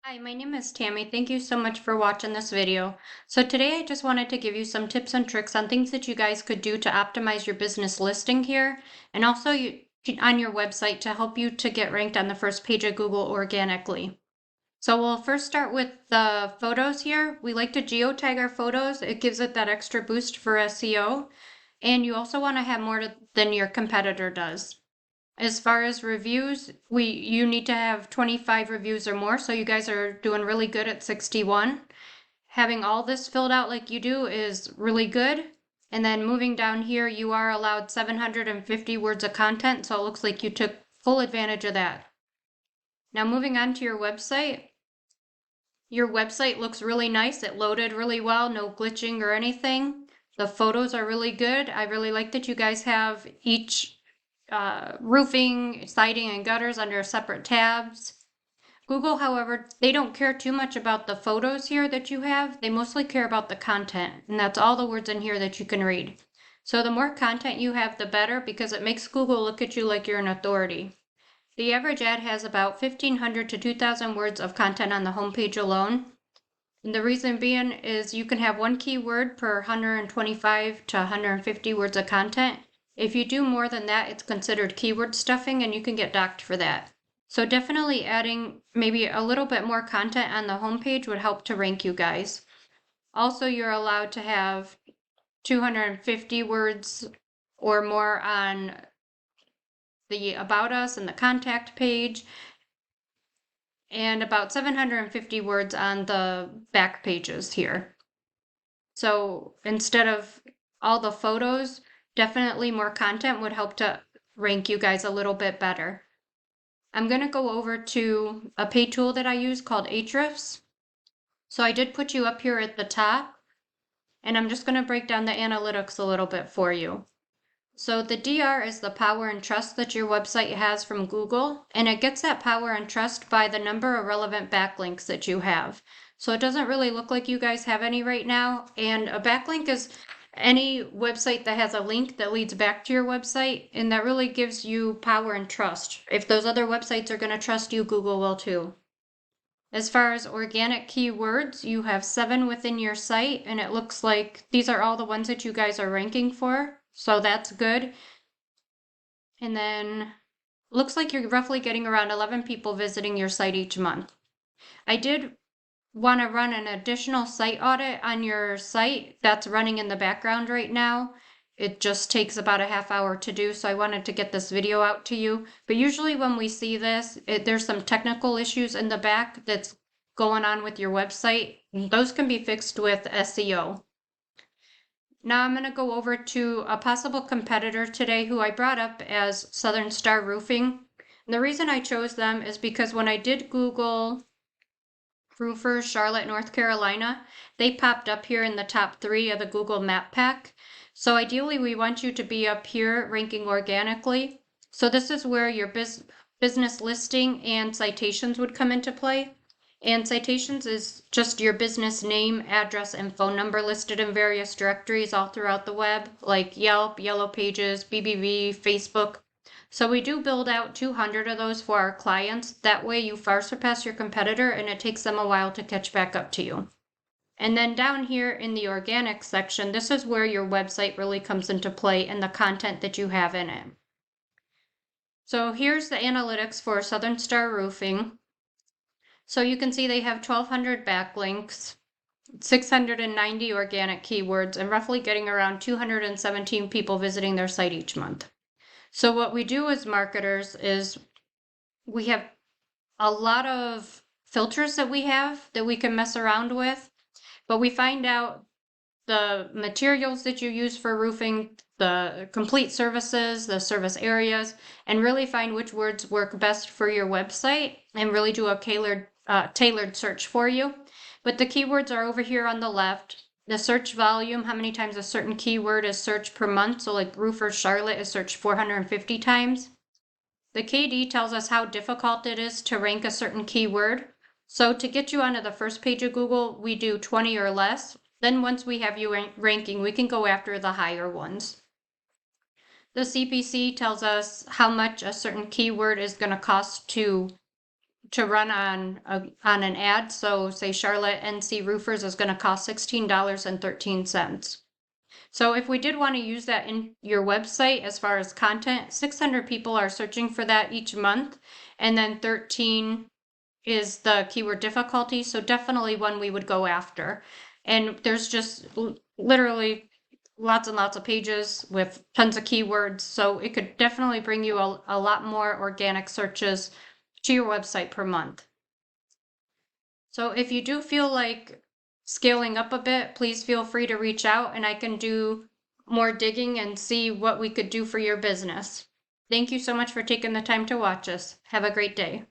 Hi, my name is Tammy. Thank you so much for watching this video. So today I just wanted to give you some tips and tricks on things that you guys could do to optimize your business listing here and also on your website to help you to get ranked on the first page of Google organically. So we'll first start with the photos here. We like to geotag our photos. It gives it that extra boost for SEO. And you also want to have more than your competitor does. As far as reviews, you need to have 25 reviews or more, so you guys are doing really good at 61. Having all this filled out like you do is really good. And then moving down here, you are allowed 750 words of content, so it looks like you took full advantage of that. Now moving on to your website. Your website looks really nice. It loaded really well, no glitching or anything. The photos are really good. I really like that you guys have each roofing, siding, and gutters under separate tabs. Google, however, they don't care too much about the photos here that you have. They mostly care about the content, and that's all the words in here that you can read. So the more content you have, the better, because it makes Google look at you like you're an authority. The average ad has about 1,500 to 2,000 words of content on the homepage alone. And the reason being is you can have one keyword per 125 to 150 words of content. If you do more than that, it's considered keyword stuffing and you can get docked for that. So definitely adding maybe a little bit more content on the homepage would help to rank you guys. Also, you're allowed to have 250 words or more on the About Us and the contact page, and about 750 words on the back pages here. So instead of all the photos, definitely more content would help to rank you guys a little bit better. I'm going to go over to a pay tool that I use called Ahrefs. So I did put you up here at the top, and I'm just going to break down the analytics a little bit for you. So the DR is the power and trust that your website has from Google, and it gets that power and trust by the number of relevant backlinks that you have. So it doesn't really look like you guys have any right now, and a backlink is any website that has a link that leads back to your website, and that really gives you power and trust. If those other websites are going to trust you, Google will too. As far as organic keywords, you have 7 within your site, and it looks like these are all the ones that you guys are ranking for, so that's good. And then looks like you're roughly getting around 11 people visiting your site each month. I did want to run an additional site audit on your site that's running in the background right now. It just takes about a half hour to do, so I wanted to get this video out to you. But usually when we see this, there's some technical issues in the back that's going on with your website. Those can be fixed with SEO. Now I'm going to go over to a possible competitor today who I brought up as Southern Star Roofing. And the reason I chose them is because when I did Google roofers, Charlotte, North Carolina, they popped up here in the top 3 of the Google Map Pack. So ideally, we want you to be up here ranking organically. So this is where your business listing and citations would come into play. And citations is just your business name, address, and phone number listed in various directories all throughout the web, like Yelp, Yellow Pages, BBB, Facebook. So we do build out 200 of those for our clients. That way you far surpass your competitor and it takes them a while to catch back up to you. And then down here in the organic section, this is where your website really comes into play and the content that you have in it. So here's the analytics for Southern Star Roofing. So you can see they have 1,200 backlinks, 690 organic keywords, and roughly getting around 217 people visiting their site each month. So what we do as marketers is we have a lot of filters that we can mess around with, but we find out the materials that you use for roofing, the complete services, the service areas, and really find which words work best for your website and really do a tailored search for you. But the keywords are over here on the left. The search volume, how many times a certain keyword is searched per month. So like roofer Charlotte is searched 450 times. The KD tells us how difficult it is to rank a certain keyword. So to get you onto the first page of Google, we do 20 or less. Then once we have you ranking, we can go after the higher ones. The CPC tells us how much a certain keyword is going to cost to to run on an ad. So say Charlotte NC Roofers is going to cost $16.13. So if we did want to use that in your website as far as content, 600 people are searching for that each month, and then 13 is the keyword difficulty. So definitely one we would go after. And there's just literally lots and lots of pages with tons of keywords. So it could definitely bring you a lot more organic searches to your website per month. So if you do feel like scaling up a bit, please feel free to reach out and I can do more digging and see what we could do for your business. Thank you so much for taking the time to watch us. Have a great day.